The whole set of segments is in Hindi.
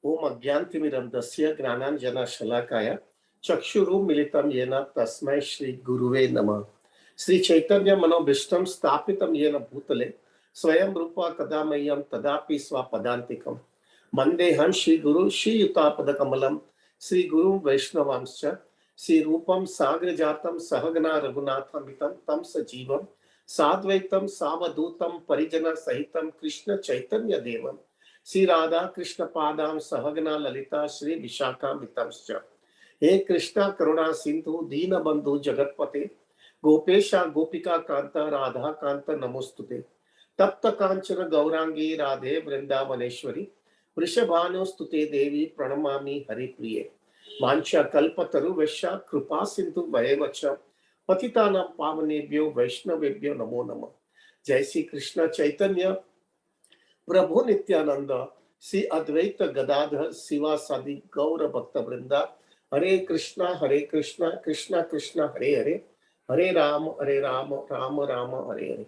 ओम अज्ञानतिमिरन्धस्य ज्ञानाञ्जनशलाकाय चक्षुरुन्मीलितं येन तस्मै श्रीगुरुवे नमः। श्रीचैतन्यमनोभीष्टं स्थापितं येन भूतले स्वयं रूपा कदा मह्यं तदापि स्वपदान्तिकं वन्देऽहं श्रीगुरुं श्रीयुतापदकमलं श्रीगुरुं वैष्णवांश्च श्रीरूपं साग्रजातं सहगना रघुनाथान्वितं तं सजीवं साद्वैतं सावधूतं परिजनसहितं कृष्ण चैतन्यदेवं श्री राधा कृष्ण पादां सहगना ललिता श्री विशाखान्वितंश्च। हे कृष्ण करुणा सिंधु दीनबंधु जगतपते गोपेशा गोपिका कांता राधा कांत नमोस्तुते। तप्त कांचन गौरांगी राधे वृंदावनेश्वरी वृषभानुस्तुते देवी प्रणमामि हरिप्रिये। वाञ्छा कल्पतरुभ्यश्च कृपा सिंधु भयेवच पतितानां पावनेभ्यो वैष्णवेभ्यो नमो नमः। जय श्री कृष्ण चैतन्य प्रभु नित्यानंद श्री अद्वैत गदाधर शिवासादि गौर भक्त वृंदा। Hare Krishna Krishna Krishna Hare Hare, Hare Ram Ram Ram Hare Hare.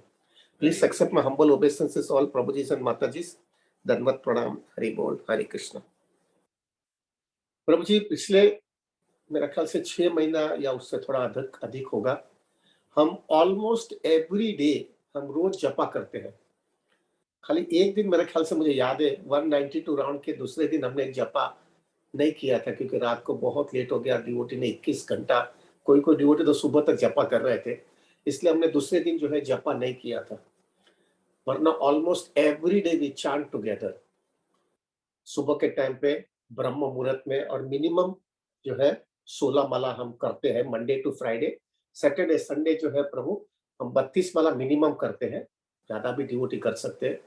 Please accept my humble obeisances all Prabhujis and Matajis. धन्यवाद प्रणाम, हरि बोल, हरे कृष्ण। प्रभु जी पिछले मेरा ख्याल से 6 महीना या उससे थोड़ा अधिक होगा, हम ऑलमोस्ट एवरी डे हम रोज जपा करते हैं। खाली एक दिन मेरे ख्याल से मुझे याद है 192 राउंड के दूसरे दिन हमने जपा नहीं किया था, क्योंकि रात को बहुत लेट हो गया। डिवोटी ने 21 घंटा, कोई डिवोटी तो सुबह तक जपा कर रहे थे, इसलिए हमने दूसरे दिन जो है जपा नहीं किया था। वरना almost every day we chant together सुबह के टाइम पे ब्रह्म मुहूर्त में, और मिनिमम जो है 16 माला हम करते हैं Monday to Friday. Saturday Sunday जो है प्रभु हम 32 माला मिनिमम करते हैं, ज्यादा भी डिवोटी कर सकते हैं।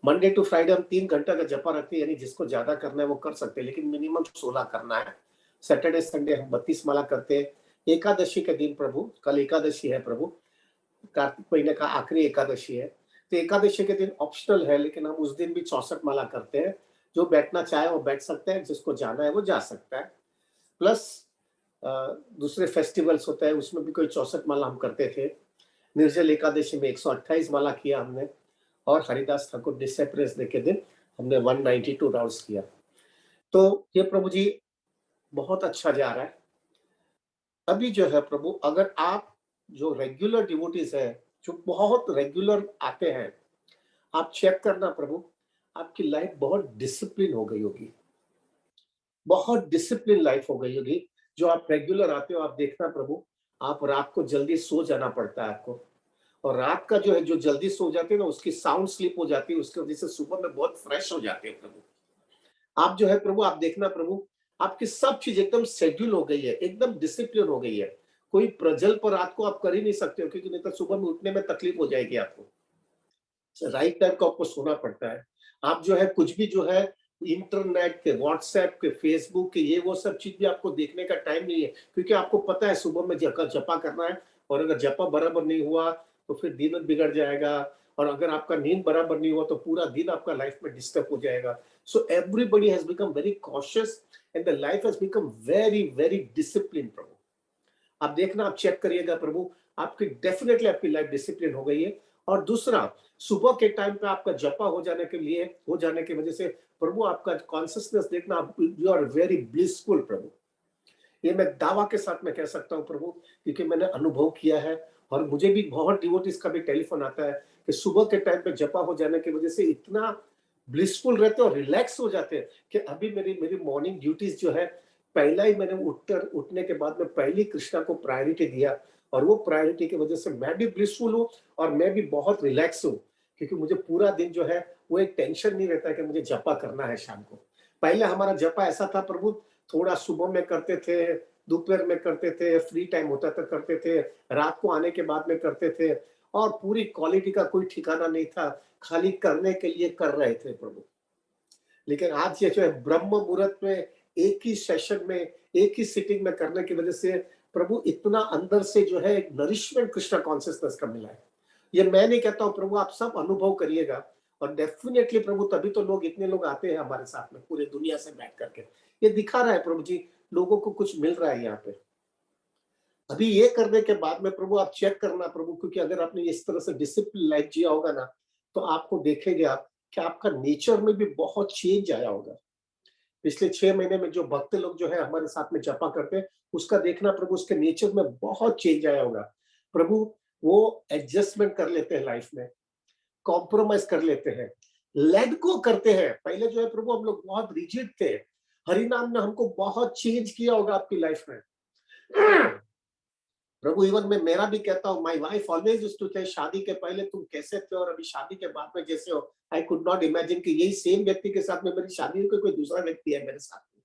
मंडे टू फ्राइडे हम 3 घंटा का जपा रखते हैं, यानी जिसको ज्यादा करना है वो कर सकते हैं, लेकिन मिनिमम 16 करना है। सैटरडे संडे हम 32 माला करते हैं। एकादशी के दिन प्रभु, कल एकादशी है प्रभु, कार्तिक महीने का आखिरी एकादशी है, तो एकादशी के दिन ऑप्शनल है, लेकिन हम उस दिन भी 64 माला करते हैं। जो बैठना चाहे वो बैठ सकता है, जिसको जाना है वो जा सकता है। प्लस दूसरे फेस्टिवल्स होते हैं, उसमें भी कोई 64 माला हम करते थे। निर्जल एकादशी में 128 माला किया हमने, और हरिदास ठाकुर डिसेप्रेस डे के दिन हमने 192 राउंड्स किया। तो ये प्रभु जी बहुत अच्छा जा रहा है। अभी जो है प्रभु, अगर आप जो रेगुलर डिवोटीज है, जो बहुत रेगुलर आते हैं, आप चेक करना प्रभु, आपकी लाइफ बहुत डिसिप्लिन हो गई होगी, बहुत डिसिप्लिन लाइफ हो गई होगी। जो आप रेगुलर आते हो, आप देखना प्रभु, आप रात को जल्दी सो जाना पड़ता है आपको, और रात का जो है, जो जल्दी सो जाते हैं ना, उसकी साउंड स्लीप हो जाती है, उसकी वजह से सुबह में बहुत फ्रेश हो जाते हैं प्रभु। आप जो है प्रभु, आप देखना प्रभु, आपकी सब चीज एकदम शेड्यूल हो गई है, एकदम डिसिप्लिन हो गई है। कोई प्रजल पर रात को आप कर ही नहीं सकते हो, क्योंकि नहीं तो सुबह में उठने में तकलीफ हो जाएगी आपको। राइट टाइम को आपको सोना पड़ता है। आप जो है कुछ भी जो है इंटरनेट के, व्हाट्सएप के, फेसबुक के, ये वो सब चीज भी आपको देखने का टाइम नहीं है, क्योंकि आपको पता है सुबह में जपा करना है, और अगर जपा बराबर नहीं हुआ तो फिर दिन बिगड़ जाएगा, और अगर आपका नींद बराबर नहीं हुआ तो पूरा दिन आपका लाइफ में डिस्टर्ब हो जाएगा। So everybody has become very cautious and the life has become very very discipline प्रभु। आप देखना, आप चेक करिएगा प्रभु, आपकी डेफिनेटली आपकी लाइफ डिसिप्लिन हो गई है। और दूसरा, सुबह के टाइम पे आपका जपा हो जाने के लिए, हो जाने की वजह से प्रभु आपका कॉन्सियसनेस देखना, यू आर वेरी ब्लिसफुल प्रभु। ये मैं दावा के साथ में कह सकता हूँ प्रभु, क्योंकि मैंने अनुभव किया है, और मुझे भी बहुत डिवोटीज का भी टेलीफोन आता है कि सुबह के टाइम पे जपा हो जाने की वजह से इतना ब्लिसफुल रहते और रिलैक्स हो जाते हैं कि अभी मेरी मेरी मॉर्निंग ड्यूटीज जो है, पहला ही मैंने उठने के बाद में पहली कृष्णा को प्रायोरिटी दिया, और वो प्रायोरिटी की वजह से मैं भी ब्लिसफुल हूँ, और मैं भी बहुत रिलैक्स हूँ, क्योंकि मुझे पूरा दिन जो है वो एक टेंशन नहीं रहता है कि मुझे जपा करना है शाम को। पहले हमारा जपा ऐसा था प्रभु, थोड़ा सुबह में करते थे, दोपहर में करते थे, फ्री टाइम होता था करते थे, रात को आने के बाद में करते थे, और पूरी क्वालिटी का कोई ठिकाना नहीं था, खाली करने के लिए कर रहे थे प्रभु। लेकिन आज ये जो है ब्रह्म मुहूर्त में, एक ही सेशन में, एक ही सिटिंग में करने की वजह से प्रभु इतना अंदर से जो है एक नरिशमेंट कृष्ण कॉन्शियसनेस का मिला है। ये मैं नहीं कहता हूँ प्रभु, आप सब अनुभव करिएगा, और डेफिनेटली प्रभु तभी तो लोग, इतने लोग आते हैं हमारे साथ में पूरे दुनिया से बैठ करके। ये दिखा रहा है प्रभु जी, लोगों को कुछ मिल रहा है यहाँ पे। अभी ये करने के बाद में प्रभु आप चेक करना प्रभु, क्योंकि अगर आपने इस तरह से डिसिप्लिन लाइफ जिया होगा ना, तो आपको देखेंगे आप कि आपका नेचर में भी बहुत चेंज आया होगा। पिछले 6 महीने में जो भक्त लोग जो है हमारे साथ में जपा करते हैं, उसका देखना प्रभु, उसके नेचर में बहुत चेंज आया होगा। प्रभु वो एडजस्टमेंट कर लेते हैं लाइफ में, कॉम्प्रोमाइज कर लेते हैं, लेट गो करते हैं। पहले जो है प्रभु हम लोग बहुत रिजिड थे, हरि नाम ने हमको बहुत चेंज किया होगा आपकी लाइफ में। प्रभु इवन मैं मेरा भी कहता हूँ, my wife always used to say, शादी के पहले तुम कैसे थे और अभी शादी के बाद में जैसे हो, आई कुड नॉट इमेजिन कि यही सेम व्यक्ति के साथ में मेरी शादी हो, कोई दूसरा व्यक्ति है मेरे साथ में।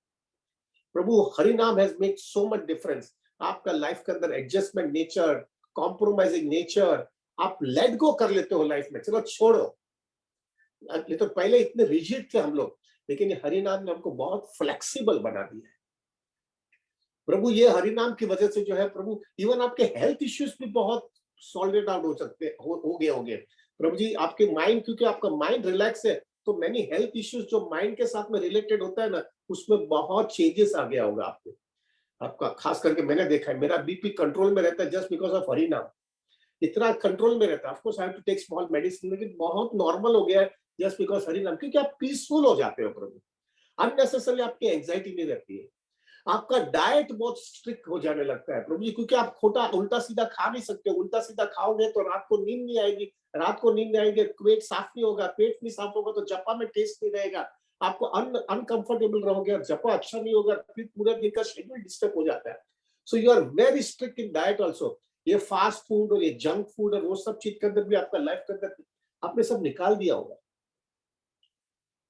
प्रभु हरि नाम has made so much difference. आपका लाइफ के अंदर एडजस्टमेंट नेचर, कॉम्प्रोमाइजिंग नेचर, आप लेट गो कर लेते हो लाइफ में, चलो छोड़ो। ये तो पहले इतने रिजिड थे हम लोग, लेकिन ये हरि नाम ने हमको बहुत फ्लेक्सिबल बना दिया है। प्रभु ये हरि नाम की वजह से जो है प्रभु, इवन आपके हेल्थ इश्यूज भी बहुत सॉल्वेड आउट हो सकते हो गए होंगे। प्रभु जी आपके माइंड, क्योंकि आपका माइंड रिलैक्स है, तो मैनी हेल्थ इश्यूज जो माइंड के साथ में रिलेटेड होता है ना, उसमें बहुत चेंजेस आ गया होगा आपको। आपका खास करके मैंने देखा है, मेरा बीपी कंट्रोल में रहता है जस्ट बिकॉज ऑफ हरि नाम। इतना कंट्रोल में रहता है, of course I have to take small medicine, लेकिन बहुत नॉर्मल हो गया है जस्ट बिकॉज हरि नाम, क्योंकि आप पीसफुल हो जाते हो प्रभु। अननेसेसरली आपकी एंजाइटी नहीं रहती है। आपका डाइट बहुत स्ट्रिक्ट हो जाने लगता है प्रभु जी, क्योंकि आप खोटा उल्टा सीधा खा नहीं सकते। उल्टा सीधा खाओगे तो रात को नींद नहीं आएगी, रात को नींद नहीं आएगी, पेट साफ नहीं होगा, पेट नहीं साफ होगा तो जपा में टेस्ट नहीं रहेगा, आपको अनकंफर्टेबल रहोगे और जपा अच्छा नहीं होगा, फिर पूरे दिन का शेड्यूल डिस्टर्ब हो जाता है। So you are very strict in diet also. ये फास्ट फूड और ये जंक फूड और वो सब चीज के अंदर भी आपका लाइफ के अंदर आपने सब निकाल दिया होगा।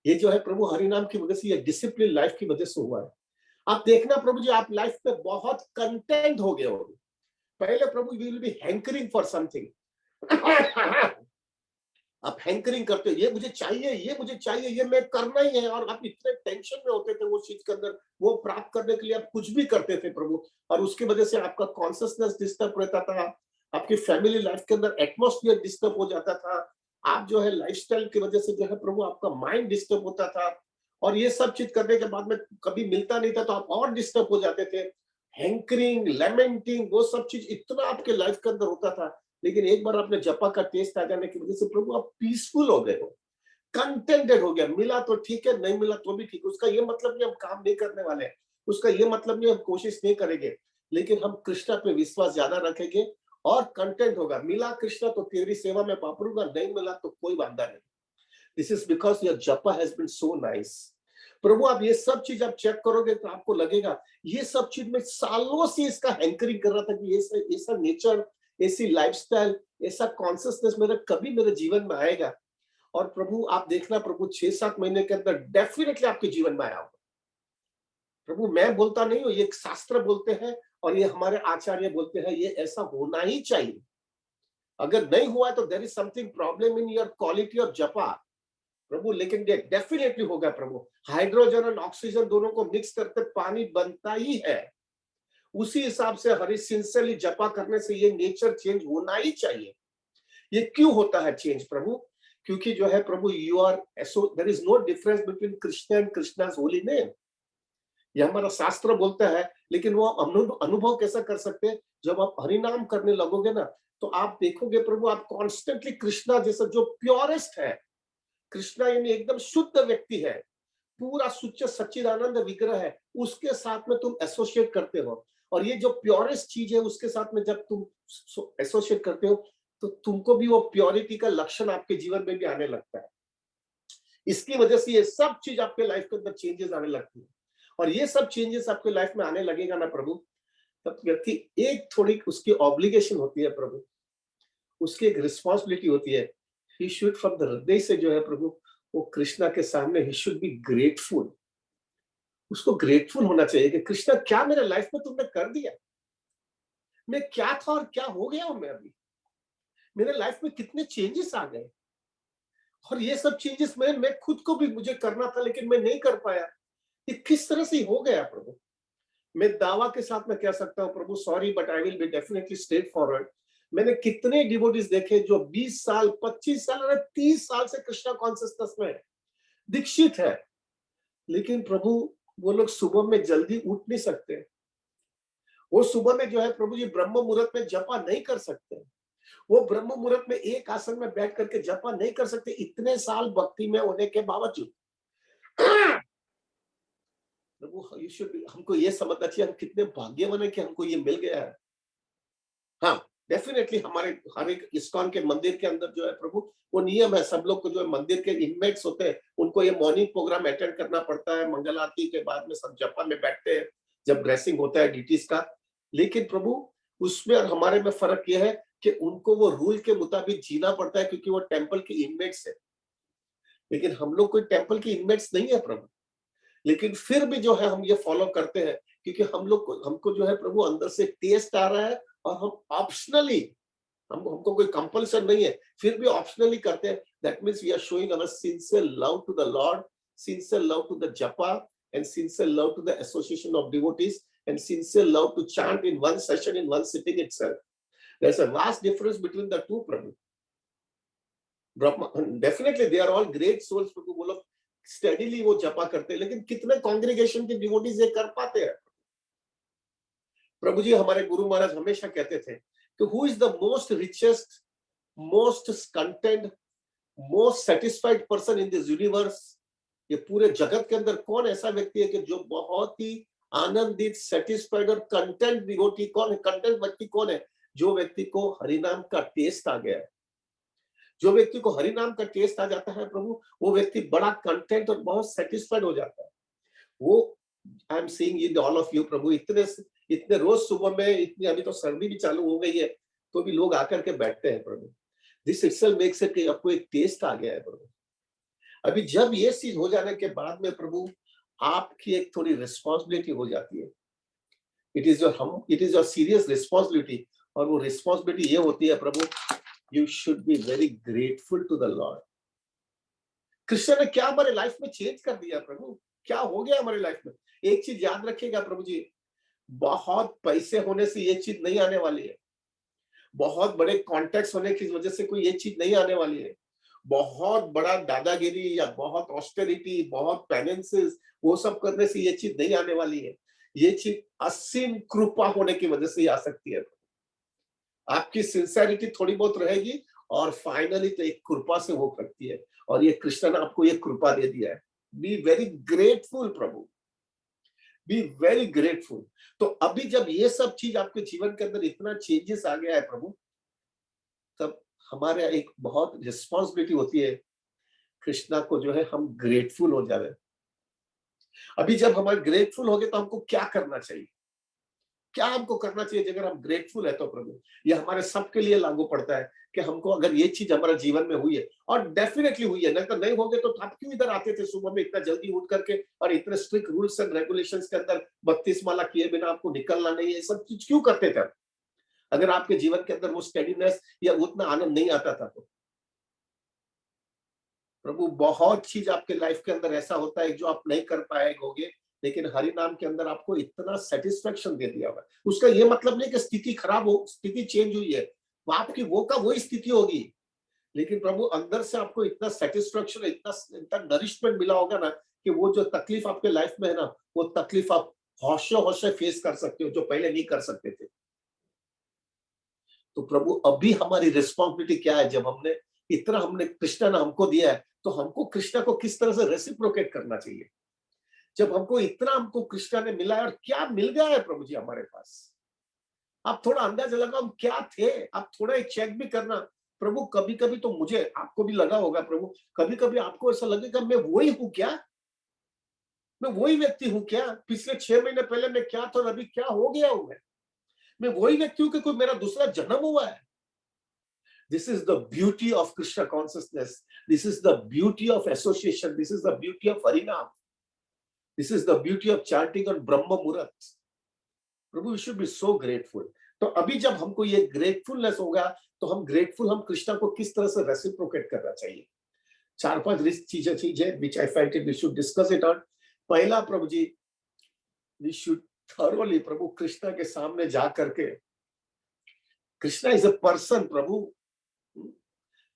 ये जो है प्रभु हरि नाम की वजह से, ये डिसिप्लिन लाइफ की वजह से हुआ है। आप देखना प्रभु जी, आप लाइफ में बहुत कंटेंट हो गए होंगे। पहले प्रभु you will be hankering for something. आप हैंकरिंग करते हो, ये मुझे चाहिए, ये मुझे चाहिए, ये मैं करना ही है, और आप इतने टेंशन में होते थे वो चीज के अंदर, वो प्राप्त करने के लिए आप कुछ भी करते थे प्रभु, और उसकी वजह से आपका कॉन्सियसनेस डिस्टर्ब रहता था, आपकी फैमिली लाइफ के अंदर एटमोस्फियर डिस्टर्ब हो जाता था, आप जो है लाइफस्टाइल की वजह से जो है प्रभु आपका माइंड डिस्टर्ब होता था, और ये सब चीज करने के बाद में कभी मिलता नहीं था तो आप और डिस्टर्ब हो जाते थे। हैंकरिंग, लेमेंटिंग, वो सब चीज इतना आपके लाइफ के अंदर होता था। लेकिन एक बार आपने जपा का टेस्ट आ जाने की वजह से प्रभु आप पीसफुल हो गए हो, कंटेंटेड हो गया। मिला तो ठीक है, नहीं मिला तो भी ठीक, उसका ये मतलब नहीं हम काम नहीं करने वाले हैं, उसका ये मतलब नहीं हम कोशिश नहीं करेंगे, लेकिन हम कृष्णा पे विश्वास ज्यादा रखेंगे और कंटेंट होगा। मिला कृष्णा तो तेरी सेवा में वापरूंगा, नहीं मिला तो कोई वादा नहीं। दिस इज बिकॉज योर जपा हैज बीन सो नाइस। प्रभु आप ये सब चीज आप चेक करोगे तो आपको लगेगा ये सब चीज में सालों से इसका हैंकरिंग कर रहा था कि ऐसा नेचर, ऐसी लाइफस्टाइल, ऐसा कॉन्सियसनेस मेरा कभी मेरे जीवन में आएगा। और प्रभु आप देखना प्रभु 6-7 महीने के अंदर डेफिनेटली आपके जीवन में आया होगा। प्रभु मैं बोलता नहीं हूँ, ये शास्त्र बोलते हैं और ये हमारे आचार्य बोलते हैं, ये ऐसा होना ही चाहिए। अगर नहीं हुआ तो there is something problem in your quality of japa प्रभु, लेकिन ये डेफिनेटली होगा प्रभु। हाइड्रोजन और ऑक्सीजन दोनों को मिक्स करते पानी बनता ही है, उसी हिसाब से हरि सिंसियरली जपा करने से ये नेचर चेंज होना ही चाहिए। ये क्यों होता है चेंज प्रभु? क्योंकि जो है prabhu you are so, there is no difference between Krishna and Krishna's holy name. ये हमारा शास्त्र बोलता है, लेकिन वो अनुभव कैसा कर सकते हैं? जब आप हरि नाम करने लगोगे ना, तो आप देखोगे प्रभु आप कॉन्स्टेंटली कृष्णा जैसा जो प्योरेस्ट है, कृष्णा यानी एकदम शुद्ध व्यक्ति है, पूरा सुच्च सच्चिदानंद विग्रह है, उसके साथ में तुम एसोसिएट करते हो। और ये जो प्योरेस्ट चीज है उसके साथ में जब तुम एसोसिएट करते हो, तो तुमको भी वो प्योरिटी का लक्षण आपके जीवन में भी आने लगता है। इसकी वजह से ये सब चीज आपके लाइफ के अंदर चेंजेस आने लगती है। और ये सब चेंजेस आपके लाइफ में आने लगेगा ना प्रभु, तब व्यक्ति एक थोड़ी उसकी ऑब्लिगेशन होती है प्रभु, उसकी एक रिस्पॉन्सिबिलिटी होती है। ही शुड फ्रॉम द हृदय से जो है प्रभु, वो कृष्णा के सामने ही शुड बी ग्रेटफुल। उसको ग्रेटफुल होना चाहिए कि कृष्णा क्या मेरे लाइफ में तुमने कर दिया, मैं क्या था और क्या हो गया हूं मैं अभी, मेरे लाइफ में कितने चेंजेस आ गए, और ये सब चेंजेस मैं खुद को भी मुझे करना था लेकिन मैं नहीं कर पाया, ये किस तरह से हो गया प्रभु। मैं दावा के साथ में कह सकता हूं prabhu, sorry but I will be definitely straightforward. मैंने कितने डिवोटीज देखे जो 20 साल 25 साल अरे 30 साल से कृष्णा कॉन्सियसनेस में दीक्षित है, लेकिन प्रभु वो लोग सुबह में जल्दी उठ नहीं सकते, वो सुबह में जो है प्रभु जी ब्रह्म मुहूर्त में जपा नहीं कर सकते, वो ब्रह्म मुहूर्त में एक आसन में बैठ करके जपा नहीं कर सकते, इतने साल भक्ति में होने के बावजूद। प्रभु यू शुड बी, हमको ये समझना चाहिए हम कितने भाग्यवान है कि हमको ये मिल गया है। हाँ, डेफिनेटली हमारे हर एक इस्कॉन के मंदिर के अंदर जो है प्रभु, वो नियम है, सब लोग को जो है मंदिर के इनमेट्स होते हैं, उनको ये मॉर्निंग प्रोग्राम अटेंड करना पड़ता है, मंगल आरती के बाद में सब जपा में बैठते हैं, जब ड्रेसिंग होता है डीटीज का। लेकिन प्रभु उसमें और हमारे में फर्क यह है कि उनको वो रूल के मुताबिक जीना पड़ता है, क्योंकि वो टेम्पल के इनमेट्स है। लेकिन हम लोग कोई टेम्पल के इनमेट्स नहीं है प्रभु, लेकिन फिर भी जो है हम ये फॉलो करते हैं, क्योंकि हम लोग को, हमको जो है प्रभु अंदर से टेस्ट आ रहा है, और हम ऑप्शनली, हमको कोई कंपल्सन नहीं है, फिर भी ऑप्शनली करते हैं। That means we are showing our sincere love to the lord, sincere love to the japa, and sincere love to the association of devotees, and sincere love to chant in one session, in one sitting itself. There is a vast difference between the two prabhu. Brahma, definitely they are all great souls prabhu, वो लोग स्टडीली वो जपा करते हैं, लेकिन कितने कांग्रेगेशन के डिवोटीज ये कर पाते हैं? प्रभु जी हमारे गुरु महाराज हमेशा कहते थे कि who is the most richest, most content, most satisfied person in this universe, ये पूरे जगत के अंदर कौन ऐसा व्यक्ति है कि जो बहुत ही आनंदित, सेटिस्फाइड और कंटेंट डिवोटी कौन है? कंटेंट व्यक्ति कौन है? जो व्यक्ति को हरिनाम का टेस्ट आ गया है। जो व्यक्ति को हरिनाम का टेस्ट आ जाता है प्रभु, वो व्यक्ति बड़ा कंटेंट और बहुत सेटिस्फाइड हो जाता है। वो I am seeing in all of you prabhu, इतने इतने रोज सुबह में, इतनी अभी तो सर्दी भी चालू हो गई है, तो भी लोग आकर के बैठते हैं प्रभु। दिस इटसेल्फ मेक्स इट कि आपको एक टेस्ट आ गया है प्रभु। अभी जब ये चीज हो जाने के बाद में प्रभु, आपकी एक थोड़ी रिस्पॉन्सिबिलिटी हो जाती है। It is your serious responsibility, और वो रिस्पॉन्सिबिलिटी ये होती है prabhu, you should be very grateful to the lord. Krishna ने क्या हमारे लाइफ में चेंज कर दिया प्रभु? क्या हो गया हमारे लाइफ में? एक चीज याद रखिएगा प्रभु जी, बहुत पैसे होने से ये चीज नहीं आने वाली है, बहुत बड़े कॉन्टेक्ट होने की वजह से कोई ये चीज नहीं आने वाली है, बहुत बड़ा दादागिरी या बहुत ऑस्टेरिटी, बहुत पेनेंसेस, वो सब करने से ये चीज नहीं आने वाली है। ये चीज असीम कृपा होने की वजह से ही आ सकती है। आपकी सिंसेरिटी थोड़ी बहुत रहेगी, और फाइनली तो एक कृपा से वो करती है, और ये कृष्ण ने आपको ये कृपा दे दिया है। बी वेरी ग्रेटफुल प्रभु, बी वेरी ग्रेटफुल। तो अभी जब ये सब चीज आपके जीवन के अंदर इतना चेंजेस आ गया है प्रभु, तब हमारे एक बहुत रिस्पॉन्सिबिलिटी होती है, कृष्णा को जो है हम ग्रेटफुल हो जाए। अभी जब हमारे ग्रेटफुल हो गए तो हमको क्या करना चाहिए? क्या हमको करना चाहिए अगर हम ग्रेटफुल है तो प्रभु? ये हमारे सबके लिए लागू पड़ता है कि हमको अगर ये चीज हमारे जीवन में हुई है, और डेफिनेटली हुई है, नहीं तो नहीं होगे तो आप क्यों इधर आते थे सुबह में इतना जल्दी उठ करके, और इतने स्ट्रिक्ट रूल्स एंड रेगुलेशंस के अंदर 32 माला किए बिना आपको निकलना नहीं है, सब चीज क्यों करते थे? अगर आपके जीवन के अंदर वो स्टेडीनेस या उतना आनंद नहीं आता था तो प्रभु, बहुत चीज आपके लाइफ के अंदर ऐसा होता है जो आप नहीं कर पाएंगे, लेकिन हरि नाम के अंदर आपको इतना सेटिस्फेक्शन दे दिया हुआ। उसका ये मतलब नहीं कि स्थिति खराब हो, स्थिति चेंज हुई है, वो आपकी वो का वही स्थिति होगी, लेकिन प्रभु अंदर से आपको इतना सेटिस्फेक्शन, इतना इतना नरिशमेंट मिला होगा ना, कि वो जो तकलीफ आपके लाइफ में है ना, वो तकलीफ आप हौशे हौशे फेस कर सकते हो, जो पहले नहीं कर सकते थे। तो प्रभु अभी हमारी रिस्पॉन्सिबिलिटी क्या है? जब हमने इतना, हमने कृष्णा ने हमको दिया है, तो हमको कृष्णा को किस तरह से रेसिप्रोकेट करना चाहिए? जब हमको इतना, हमको कृष्णा ने मिला है, और क्या मिल गया है प्रभु जी हमारे पास? आप थोड़ा अंदाजा लगाओ हम क्या थे, आप थोड़ा एक चेक भी करना प्रभु। कभी कभी तो मुझे, आपको भी लगा होगा प्रभु, कभी कभी आपको ऐसा लगेगा मैं वही हूं क्या? मैं वही व्यक्ति हूं क्या? पिछले 6 महीने पहले मैं क्या था और अभी क्या हो गया हूं? मैं वही व्यक्ति हूं कि कोई मेरा दूसरा जन्म हुआ है? This is the beauty of Krishna consciousness. This is the beauty of association. This is the beauty of Harinam. This is the beauty of chanting on Brahma Muhurat. Prabhu, we should be so grateful. तो अभी जब हमको ये ग्रेटफुलनेस होगा, तो हम ग्रेटफुल, हम कृष्णा को किस तरह से रेसिप्रोकेट करना चाहिए? 4-5 चीजें which I find it we should discuss it on. पहला प्रभु जी, we should thoroughly प्रभु कृष्णा के सामने जा करके, कृष्णा is a person प्रभु,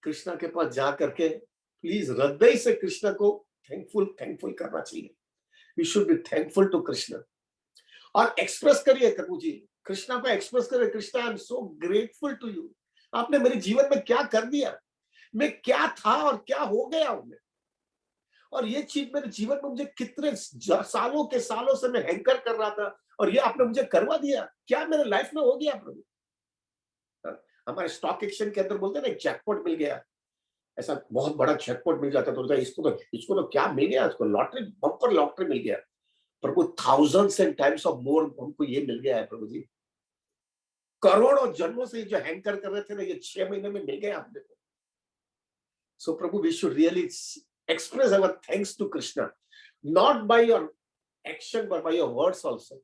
कृष्णा के पास जा करके प्लीज हृदय से कृष्णा को थैंकफुल करना चाहिए। You should be thankful to Krishna, और एक्सप्रेस करिए प्रभु जी, कृष्णा को एक्सप्रेस करिए, Krishna I am so grateful to you. आपने मेरे जीवन में क्या कर दिया, मैं क्या था और क्या हो गया हूं मैं। और ये चीज मेरे जीवन में मुझे कितने सालों के सालों से मैं हैंकर कर रहा था, और ये आपने मुझे करवा दिया। क्या मेरे लाइफ में हो गया प्रभु? हाँ, हमारे स्टॉक एक्सचेंज के अंदर बोलते हैं ना, जैकपॉट मिल गया, ऐसा बहुत बड़ा जैकपॉट मिल जाता, तो बोलता है, इसको तो क्या मिल गया, इसको लॉटरी, बम्पर लॉटरी मिल गया। Prabhu, thousands and times of more हमको ये मिल गया है प्रभु जी। करोड़ों जन्मों से जो हैंकर कर रहे थे ना, ये 6 महीने में मिल गए आपने को। So prabhu, we should really express our thanks to Krishna, not by your action but by your words also.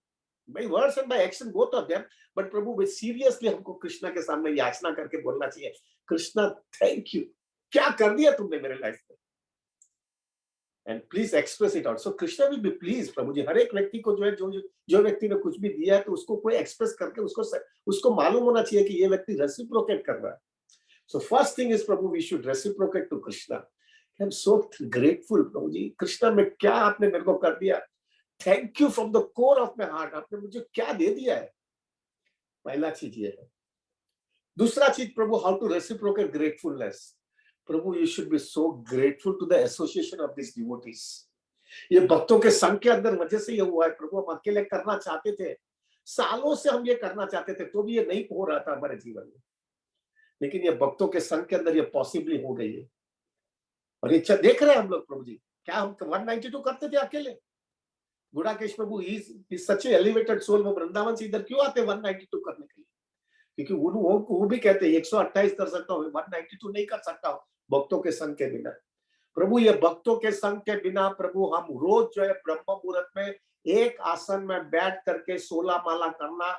By words and by action, both of them. But Prabhu, way seriously हमको कृष्णा के सामने याचना करके बोलना चाहिए, कृष्णा थैंक यू, क्या कर दिया तुमने मेरे लाइफ में, and please express it out. So Krishna will be please prabhu ji. हर एक व्यक्ति को जो है, जो व्यक्ति ने कुछ भी दिया है, तो उसको कोई एक्सप्रेस करके उसको मालूम होना चाहिए कि ये व्यक्ति रेसिप्रोकेट कर रहा है। So first thing is prabhu, we should reciprocate to Krishna. I am so grateful prabhu जी, कृष्णा में क्या आपने मेरे को कर दिया, thank you from the core of my heart, आपने मुझे क्या दे दिया है। पहला चीज ये है। दूसरा चीज prabhu, how to reciprocate gratefulness. Prabhu, you should be so grateful to the association of this devotees. ये भक्तों के संघ के अंदर वजह से ये हुआ है प्रभु। हम अकेले करना चाहते थे, सालों से हम ये करना चाहते थे, तो भी ये नहीं हो रहा था हमारे जीवन में, लेकिन ये भक्तों के संघ के अंदर ये पॉसिबली हो गई है। और ये देख रहे हैं हम लोग प्रभु जी, क्या हम 192 करते थे अकेले? Gudakesh prabhu is such a elevated soul, वो वृंदावन से इधर क्यों आते 192 करने के लिए? क्योंकि वो भी कहते हैं 128 कर सकता हूँ, 192 नहीं कर सकता हूँ भक्तों के संग के बिना। प्रभु, ये भक्तों के संग के बिना प्रभु, हम रोज जो है ब्रह्म मुहूर्त में एक आसन में बैठ करके 16 माला करना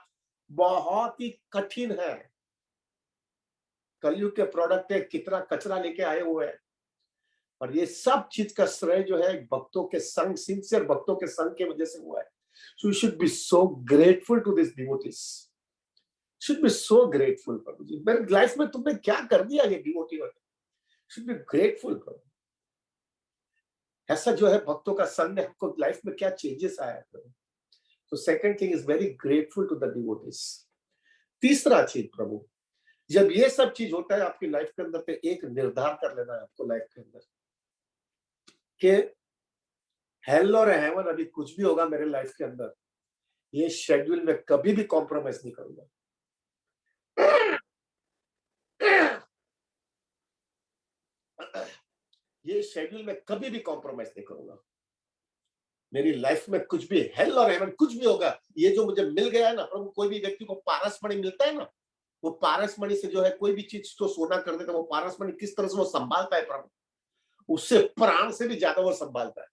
बहुत ही कठिन है। कलयुग के प्रोडक्ट है, कितना कचरा लेके आए हुए हैं, और ये सब चीज का श्रेय जो है भक्तों के संग, सिंसियर भक्तों के संग के वजह से हुआ है। So you should be so grateful to this devotees, should be so grateful prabhu ji. मेरे लाइफ में तुमने क्या कर दिया ये डिवोटी वाले, शुड बी ग्रेटफुल प्रभु। ऐसा जो है भक्तों का संग ने हमको लाइफ में क्या चेंजेस आया प्रभु। तो second thing is very grateful to the devotees. तीसरा चीज प्रभु, जब ये सब चीज होता है आपकी लाइफ के अंदर, तो एक निर्धार कर लेना है आपको लाइफ के अंदर कि हेल और हेवन, अभी कुछ भी होगा मेरे लाइफ के अंदर, ये शेड्यूल में कभी भी कॉम्प्रोमाइज नहीं करूंगा। ये शेड्यूल में कभी भी कॉम्प्रोमाइज नहीं करूंगा। मेरी लाइफ में कुछ भी हेल और हेवन कुछ भी होगा, ये जो मुझे मिल गया है ना प्रभु, कोई भी व्यक्ति को पारस मणि मिलता है ना, वो पारस मणि से जो है कोई भी चीज को सोना कर देता है, वो पारस मणि किस तरह से वो संभालता है प्रभु, उससे प्राण से भी ज्यादा वो संभालता है।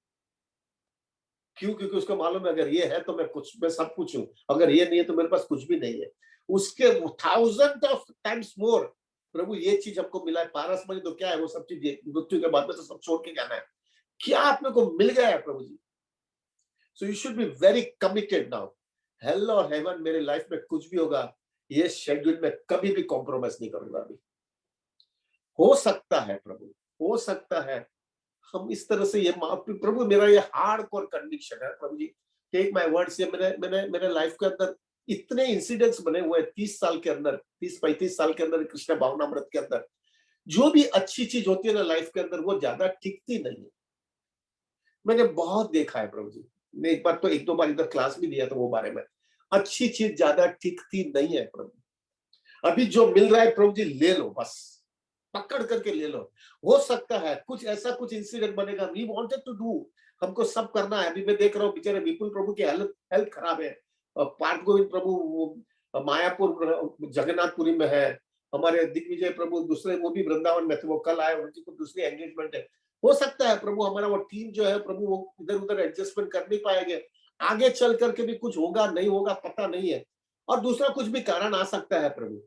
क्यों? क्योंकि उसको मालूम है अगर ये है तो मैं सब कुछ हूं, अगर ये नहीं है तो मेरे पास कुछ भी नहीं है। उसके 1000 ऑफ टाइम्स मोर प्रभु ये चीज हमको मिला है। पारस मणि तो क्या है, वो सब चीज मृत्यु के बाद में तो सब छोड़ के जाना है। क्या आप मेरे को मिल गया है prabhu ji. So you should be very committed now. Hell और हेवन मेरे लाइफ में कुछ भी होगा, ये शेड्यूल में कभी भी कॉम्प्रोमाइज नहीं करूंगा। अभी हो सकता है प्रभु, हो सकता है हम इस तरह से ये प्रभु, मेरा ये हार्डकोर कन्विक्शन है प्रभु जी, टेक माय वर्ड्स। ये मेरे लाइफ के अंदर इतने इंसिडेंट्स बने हुए हैं 30 साल के अंदर, 30-35 साल के अंदर, कृष्ण भावनामृत के अंदर। जो भी अच्छी चीज होती है ना लाइफ के अंदर, वो ज्यादा टिकती नहीं है। मैंने बहुत देखा है प्रभु जी। मैं एक बार तो 1-2 बार इधर क्लास भी दिया था वो बारे में। अच्छी चीज ज्यादा टिकती नहीं है प्रभु। अभी जो मिल रहा है प्रभु जी, ले लो, बस पकड़ करके ले लो। हो सकता है कुछ ऐसा कुछ इंसिडेंट बनेगा, वी वांटेड टू डू, हमको सब करना है। अभी मैं देख रहा हूँ बेचारे विपुल प्रभु की हेल्थ खराब है। पार्थ गोविंद प्रभु मायापुर जगन्नाथपुरी में है। हमारे दिग्विजय प्रभु दूसरे, वो भी वृंदावन में थे, वो कल आए, उनकी कुछ दूसरी एंगेजमेंट है। हो सकता है प्रभु हमारा वो टीम जो है प्रभु, वो इधर उधर एडजस्टमेंट कर नहीं पाएंगे। आगे चल करके भी कुछ होगा नहीं होगा पता नहीं है, और दूसरा कुछ भी कारण आ सकता है प्रभु।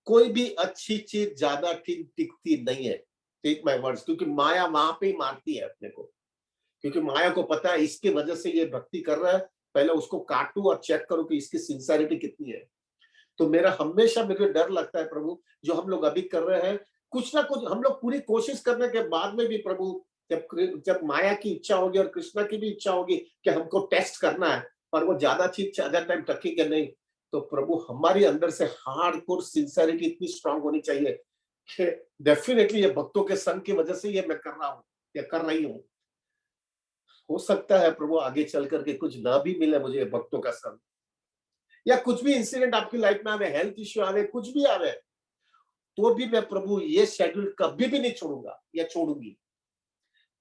कोई भी अच्छी चीज ज्यादा टिकती नहीं है, टेक माय वर्ड्स। क्योंकि माया वहां पे ही मारती है अपने को, क्योंकि माया को पता है इसकी वजह से ये भक्ति कर रहा है, पहले उसको काटू और चेक करूं कि इसकी सिंसियरिटी कितनी है। तो मेरा हमेशा मेरे डर लगता है प्रभु, जो हम लोग अभी कर रहे हैं, कुछ ना कुछ हम लोग पूरी कोशिश करने के बाद में भी प्रभु, जब माया की इच्छा होगी और कृष्णा की भी इच्छा होगी कि हमको टेस्ट करना है, और वो ज्यादा चीज ज्यादा टाइम टकेगा नहीं, तो प्रभु हमारी अंदर से हार्डकोर सिंसियरिटी इतनी स्ट्रांग होनी चाहिए कि डेफिनेटली ये भक्तों के संग की वजह से ये मैं कर रहा हूँ या कर रही हूँ। हो सकता है प्रभु आगे चल करके कुछ ना भी मिले मुझे भक्तों का संग, या कुछ भी इंसिडेंट आपकी लाइफ में आवे, हेल्थ इश्यू आवे, कुछ भी आवे, तो भी मैं प्रभु ये शेड्यूल कभी भी नहीं छोड़ूंगा या छोड़ूंगी।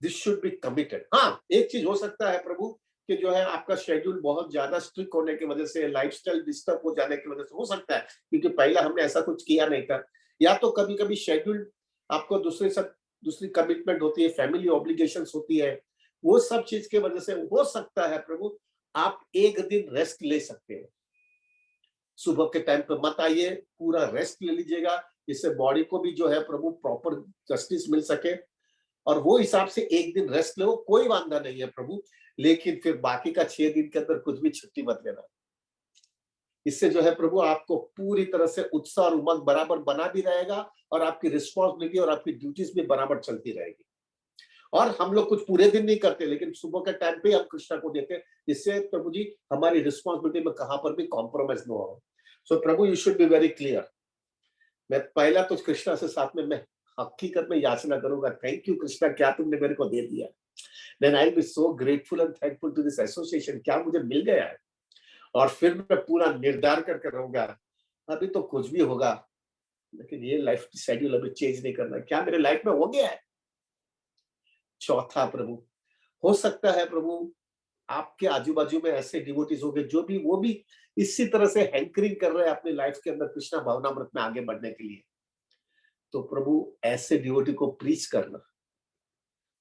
This should be committed. हाँ, एक चीज हो सकता है प्रभु कि जो है आपका शेड्यूल बहुत ज्यादा स्ट्रिक्ट होने की वजह से, लाइफस्टाइल डिस्टर्ब हो जाने की वजह से हो सकता है, क्योंकि पहला हमने ऐसा कुछ किया नहीं था, या तो कभी कभी शेड्यूल आपको दूसरे सब, दूसरी कमिटमेंट होती है, फैमिली ऑब्लिगेशंस होती है, वो सब चीज की वजह से हो सकता है प्रभु आप एक दिन रेस्ट ले सकते हो। सुबह के टाइम पे मत आइए, पूरा रेस्ट ले लीजिएगा, इससे बॉडी को भी जो है प्रभु प्रॉपर जस्टिस मिल सके, और वो हिसाब से एक दिन रेस्ट लो, कोई वांदा नहीं है प्रभु, लेकिन फिर बाकी का 6 दिन के अंदर कुछ भी छुट्टी मत लेना। इससे जो है प्रभु आपको पूरी तरह से उत्साह और उमंग बराबर बना भी रहेगा, और आपकी रिस्पॉन्सिबिलिटी और आपकी ड्यूटीज भी बराबर चलती रहेगी। और हम लोग कुछ पूरे दिन नहीं करते, लेकिन सुबह के टाइम पे हम कृष्णा को देते हैं, इससे प्रभु जी हमारी रिस्पॉन्सिबिलिटी में कहां पर भी कॉम्प्रोमाइज न हो। So prabhu you should be very clear. मैं पहला तो कृष्णा से साथ में मैं हकीकत में याचना करूंगा, थैंक यू कृष्णा, क्या तुमने मेरे को दे दिया। Then I will be so grateful and thankful to this association, क्या मुझे मिल गया है। और फिर मैं पूरा निर्धार करके रहूंगा, अभी तो कुछ भी होगा, लेकिन ये लाइफ शेड्यूल अभी चेंज नहीं करना, क्या मेरे लाइफ में हो गया है। चौथा प्रभु, हो सकता है प्रभु आपके आजू बाजू में ऐसे डिवोटीज होंगे जो भी, वो भी इसी तरह से हैंकरिंग कर रहे हैं अपनी लाइफ के अंदर कृष्णा भावनामृत में आगे बढ़ने के लिए। तो प्रभु ऐसे डिवोटी को प्रीच करना,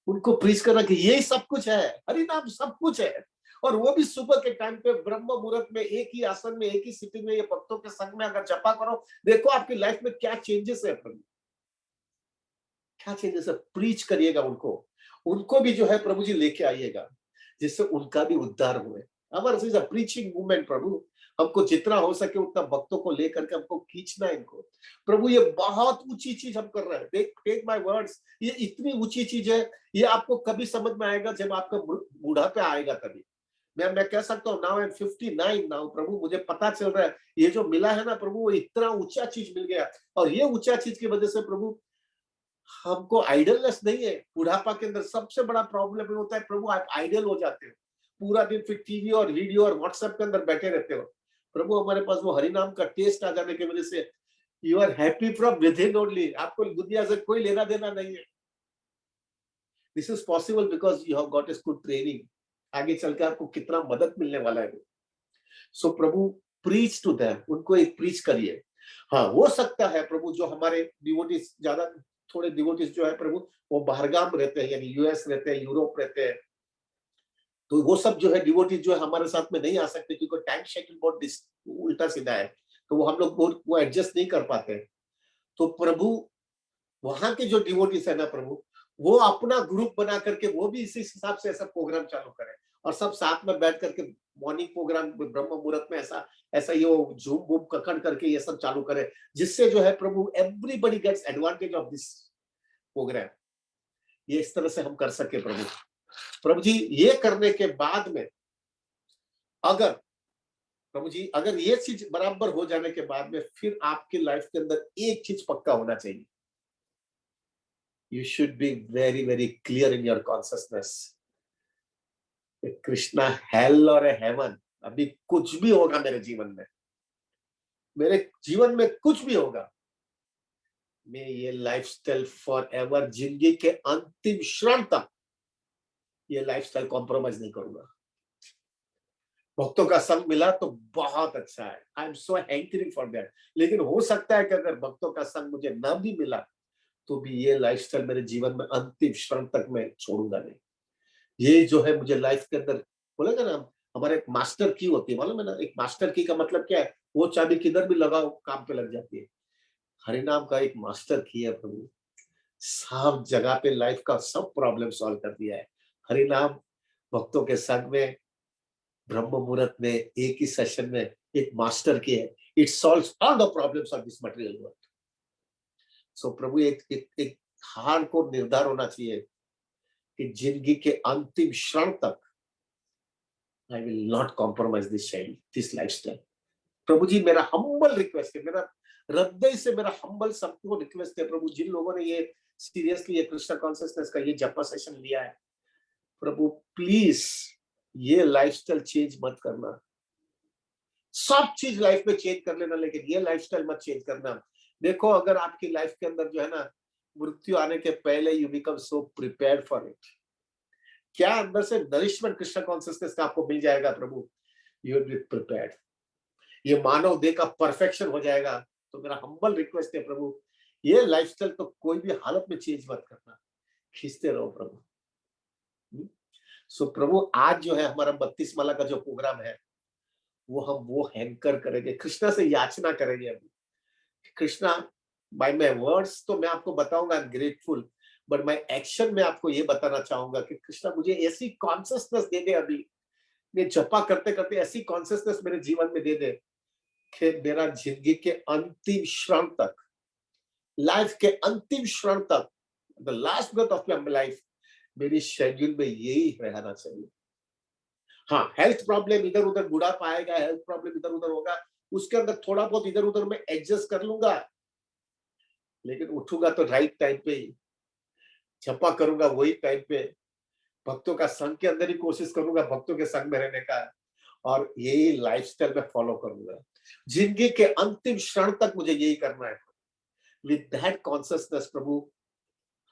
उनको प्रीच करना कि यही सब कुछ है, हरि नाम सब कुछ है, और वो भी सुबह के टाइम पे ब्रह्म मुहूर्त में एक ही आसन में, एक ही सिटिंग में, ये भक्तों के संग में अगर जपा करो, देखो आपकी लाइफ में क्या चेंजेस है प्रभु, क्या चेंजेस है। प्रीच करिएगा उनको, उनको भी जो है प्रभु जी लेके आइएगा, जिससे उनका भी उद्धार हुए। हमारा इज अ प्रीचिंग मूवमेंट प्रभु, हमको जितना हो सके उतना भक्तों को लेकर के हमको खींचना है इनको। प्रभु ये बहुत ऊंची चीज हम कर रहे हैं, टेक माय वर्ड्स, ये इतनी ऊंची चीज है, ये आपको कभी समझ में आएगा जब आपका बुढ़ापा आएगा तभी। मैं कह सकता हूँ नाउ आई एम 59 नाउ प्रभु, मुझे पता चल रहा है ये जो मिला है ना प्रभु, वो इतना ऊंचा चीज मिल गया, और ये ऊंचा चीज की वजह से प्रभु हमको आइडलनेस नहीं है। बुढ़ापा के अंदर सबसे बड़ा प्रॉब्लम होता है प्रभु, आप आइडल हो जाते हो, पूरा दिन फिर टीवी और वीडियो और व्हाट्सएप के अंदर बैठे रहते हो। प्रभु हमारे पास वो हरि नाम का टेस्ट आ जाने की वजह से you are happy from within only, आपको दुनिया से कोई लेना देना नहीं है। This is possible because you have got a good training, आगे चल के आपको कितना मदद मिलने वाला है। So Prabhu preach to them, उनको एक प्रीच करिए। हाँ, हो सकता है प्रभु जो हमारे डिवोटीज ज्यादा, थोड़े डिवोटीज जो है प्रभु वो बाहरगाम रहते हैं, यानी यूएस रहते हैं, यूरोप रहते हैं, तो वो सब जो है डिवोटीज जो है हमारे साथ में नहीं आ सकते, क्योंकि टाइम शेड्यूल बहुत उल्टा सीधा है, तो वो हम लोग वो एडजस्ट नहीं कर पाते। तो प्रभु वहां के जो डिवोटीज है ना प्रभु, वो अपना ग्रुप बना करके वो भी इसी हिसाब से ऐसा प्रोग्राम चालू करें, और सब साथ में बैठ करके मॉर्निंग प्रोग्राम ब्रह्म मुहूर्त में ऐसा ऐसा ये झूम बूम ककड़ करके ये सब चालू करें, जिससे जो है prabhu everybody gets advantage of this program. ये इस तरह से हम कर सके प्रभु। प्रभु जी ये करने के बाद में अगर प्रभु जी अगर ये चीज बराबर हो जाने के बाद में, फिर आपकी लाइफ के अंदर एक चीज पक्का होना चाहिए, you should be very very clear in your consciousness, Krishna hello और हेवन, अभी कुछ भी होगा मेरे जीवन में, मेरे जीवन में कुछ भी होगा, मैं ये लाइफस्टाइल फॉर एवर, जिंदगी के अंतिम क्षण तक ये लाइफस्टाइल कॉम्प्रोमाइज नहीं करूंगा। भक्तों का संग मिला तो बहुत अच्छा है, आई am so hankering for that, लेकिन हो सकता है कि अगर भक्तों का संग मुझे न भी मिला तो भी ये लाइफस्टाइल मेरे जीवन में अंतिम क्षण तक मैं छोड़ूंगा नहीं। ये जो है मुझे लाइफ के अंदर बोलेगा ना, हमारे एक मास्टर की होती है, मालूम है ना, एक मास्टर की का मतलब क्या है, वो चाबी किधर भी लगाओ काम पे लग जाती है। हरिनाम का एक मास्टर की है प्रभु, सब जगह पे लाइफ का सब प्रॉब्लम सॉल्व कर दिया है हरिनाम। भक्तों के संग में ब्रह्म मुहूर्त में एक ही सेशन में एक मास्टर की है, it solves all the problems of this material world. So prabhu एक हार्ड को निर्धार होना चाहिए कि जिंदगी के अंतिम क्षण तक I will not compromise this lifestyle. Prabhu ji मेरा हम्बल रिक्वेस्ट है, मेरा हृदय से मेरा हम्बल सबको रिक्वेस्ट है प्रभु, जिन लोगों ने ये सीरियसली ये कृष्ण कॉन्शियसनेस का ये जपा सेशन लिया है प्रभु प्लीज ये लाइफस्टाइल चेंज मत करना। सब चीज लाइफ में चेंज कर लेना, लेकिन ये लाइफस्टाइल मत चेंज करना। देखो अगर आपकी लाइफ के अंदर जो है ना मृत्यु आने के पहले you become so prepared for it, क्या अंदर से नरिशमेंट कृष्ण कॉन्सियसनेस का आपको मिल जाएगा प्रभु, यू विल बी प्रिपेयर्ड। ये मानव देह का परफेक्शन हो जाएगा। तो मेरा हम्बल रिक्वेस्ट है प्रभु, ये लाइफस्टाइल तो कोई भी हालत में चेंज मत करना, खींचते रहो प्रभु। सो प्रभु आज जो है हमारा 32 माला का जो प्रोग्राम है वो हम वो हैंकर करेंगे, कृष्णा से याचना करेंगे। अभी कृष्णा बाय माय वर्ड्स तो मैं आपको बताऊंगा I am grateful, but my action में आपको ये बताना चाहूंगा कि कृष्णा मुझे ऐसी कॉन्शियसनेस दे दे, अभी मैं जपा करते करते ऐसी कॉन्शियसनेस मेरे जीवन में दे दे कि मेरा जिंदगी के अंतिम क्षण तक, लाइफ के अंतिम क्षण तक, the last breath of my life मेरी शेड्यूल में यही रहना चाहिए। हाँ, हेल्थ प्रॉब्लम इधर उधर बुढ़ापा आएगा, हेल्थ प्रॉब्लम इधर उधर होगा, उसके अंदर थोड़ा बहुत इधर उधर मैं एडजस्ट कर लूंगा, लेकिन उठूंगा तो राइट टाइम पे ही, जपा करूंगा वही टाइम पे, भक्तों का संग के अंदर ही कोशिश करूंगा भक्तों के संग में रहने का, और यही लाइफस्टाइल में फॉलो करूंगा। जिंदगी के अंतिम क्षण तक मुझे यही करना है। विद दैट कॉन्शियसनेस प्रभु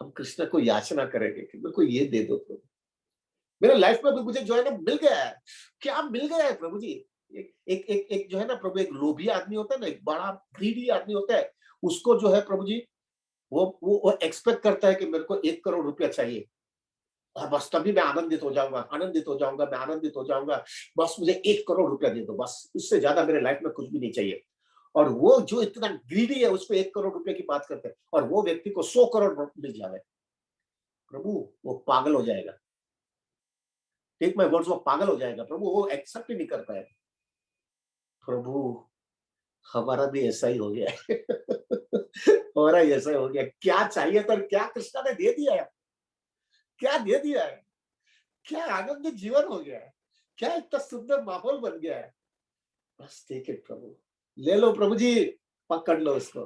हम कृष्ण को याचना करेंगे कि मेरे को ये दे दो प्रभु। मेरे लाइफ में भी मुझे जो है ना मिल गया है, क्या मिल गया है प्रभु जी। एक जो है ना प्रभु, एक लोभी आदमी होता है ना, एक बड़ा ग्रीडी आदमी होता है, उसको जो है प्रभु जी वो एक्सपेक्ट करता है कि मेरे को 1 करोड़ रुपया चाहिए, और बस तभी मैं आनंदित हो जाऊंगा, आनंदित हो जाऊंगा, मैं आनंदित हो जाऊंगा, बस मुझे 1 करोड़ रुपया दे दो, बस इससे ज्यादा मेरे लाइफ में कुछ भी नहीं चाहिए। और वो जो इतना ग्रीडी है उसको 1 करोड़ रुपए की बात करते हैं, और वो व्यक्ति को 100 करोड़ मिल जाए प्रभु, वो पागल हो जाएगा। टेक माय वर्ड्स, वो पागल हो जाएगा प्रभु, वो एक्सेप्ट ही नहीं कर पाएगा। प्रभु हमारा भी ऐसा ही हो गया है हमारा ऐसा ही हो गया। क्या चाहिए तो क्या कृष्णा ने दे दिया है, क्या दे दिया है, क्या आनंदित जीवन हो गया है, क्या इतना सुंदर माहौल बन गया है। बस टेक इट प्रभु, ले लो प्रभु जी, पकड़ लो इसको,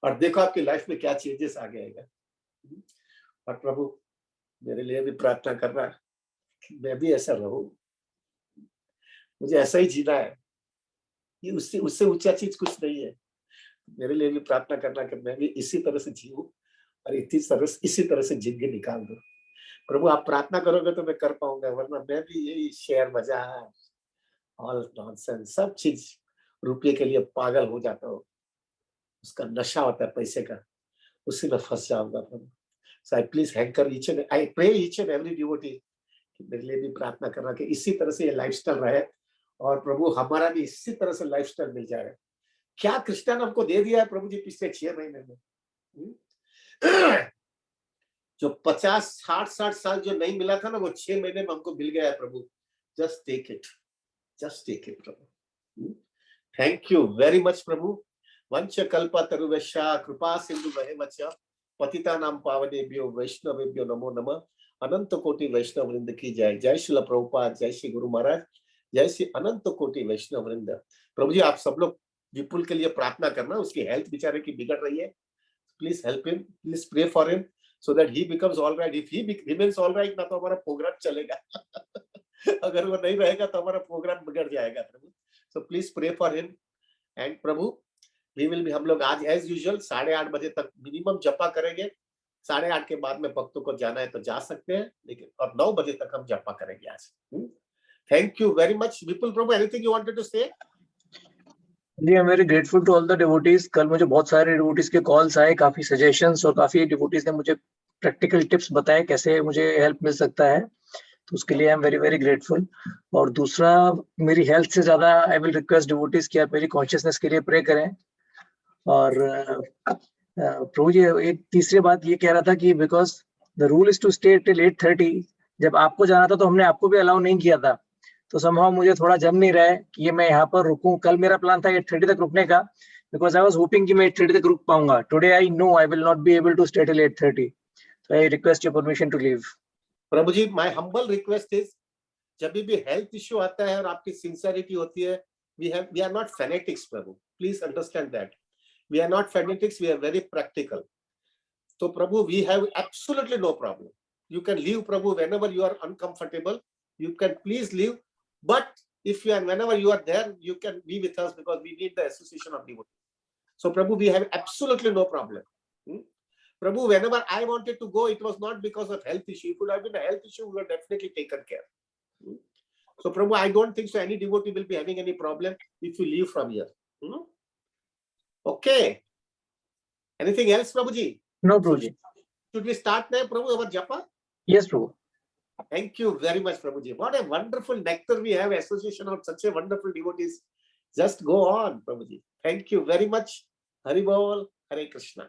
और देखो आपकी लाइफ में क्या चेंजेस आ जाएगा। और प्रभु मेरे लिए भी प्रार्थना करना कि मैं भी ऐसा रहूं, मुझे ऐसा ही जीना है, ये उससे उससे ऊंचा चीज कुछ नहीं है। मेरे लिए भी प्रार्थना करना कि मैं भी इसी तरह से जीऊं, और इसी तरह से जिंदगी निकाल दूं। प्रभु आप प्रार्थना करोगे तो मैं कर पाऊंगा, वरना मैं भी यही शेयर बाजार, ऑल नॉनसेंस, सब चीज रुपये के लिए पागल हो जाता हूँ, उसका नशा होता है पैसे का, उसी में फंस जाऊंगा prabhu. So I please hanker each and I pray each and every devotee कि मेरे लिए भी प्रार्थना करना कि इसी तरह से ये लाइफस्टाइल रहे, और प्रभु हमारा भी इसी तरह से लाइफस्टाइल मिल जाए। क्या कृष्णा ने हमको दे दिया है प्रभु जी पिछले 6 महीने में। जो 50, 60 साल जो नहीं मिला था ना, वो 6 महीने में हमको मिल गया है prabhu. Just take it, just take it prabhu. Thank you very much prabhu. वंश कल्पतरुवैश्य कृपा सिंधु वच पतितानां पावनेभ्यो वैष्णवेभ्यो नमो नमः। अनंत कोटि वैष्णव वृंद की जय। जय श्रील प्रभुपाद, जय श्री गुरु महाराज, जय श्री अनंत कोटि वैष्णव वृंद। प्रभु जी आप सब लोग विपुल के लिए प्रार्थना करना, उसकी हेल्थ बेचारे की बिगड़ रही है, please help him, please pray for him so that he becomes all right. If he remains all right ना तो हमारा प्रोग्राम चलेगा अगर वो नहीं रहेगा तो हमारा प्रोग्राम बिगड़ जाएगा प्रभु। So please pray for him and Prabhu we will be, हम लोग आज एज यूजुअल 8:30 बजे तक मिनिमम जपा करेंगे। 8:30 के बाद में भक्तों को जाना है तो जा सकते हैं, लेकिन और 9 बजे तक हम जपा करेंगे आज। Thank you very much Vipul prabhu, anything you wanted to say? जी I am very grateful to all the devotees. कल मुझे बहुत सारे डिवोटीज के कॉल्स आए, काफी सजेशंस, और काफी डिवोटीज ने मुझे प्रैक्टिकल टिप्स बताए कैसे मुझे हेल्प मिल सकता है, तो उसके लिए आई एम वेरी वेरी ग्रेटफुल। और दूसरा, मेरी हेल्थ से ज्यादा आई विल रिक्वेस्ट डिवोटीज कि आप मेरी कॉन्शियसनेस के लिए प्रे करें। और प्रभु जी एक तीसरी बात ये कह रहा था कि because the rule is to stay till 8:30, जब आपको जाना था तो हमने आपको भी अलाउ नहीं किया था, तो समहाउ मुझे थोड़ा जम नहीं रहा है कि ये मैं यहाँ पर रुकूं। कल मेरा प्लान था 8:30 तक रुकने का, बिकॉज आई वाज होपिंग कि मैं 8:30 तक रुक पाऊंगा। Today I know I will not be able to stay till 8:30, so I request your permission to leave. Prabhu ji my humble request is, जब भी हेल्थ इश्यू आता है और आपकी सिंसियरिटी होती है, we are not fanatics Prabhu, please understand that we are not fanatics, we are very practical। तो प्रभु we have absolutely no problem, You can leave, Prabhu, whenever you are uncomfortable. You can please leave. But if you are, whenever you are there, you can be with us because we need the association of devotees. So, Prabhu, we have absolutely no problem. Prabhu, whenever I wanted to go, it was not because of health issue. If it would have been a health issue, we would have definitely taken care. So, Prabhu, I don't think so any devotee will be having any problem if you leave from here. Okay. Anything else, Prabhuji? No, Prabhuji. Should we start now, Prabhu, our japa? Yes, Prabhu. Thank you very much, Prabhuji. What a wonderful nectar we have, association of such a wonderful devotees. Just go on, Prabhuji. Thank you very much. Hari Bol, Hare Krishna.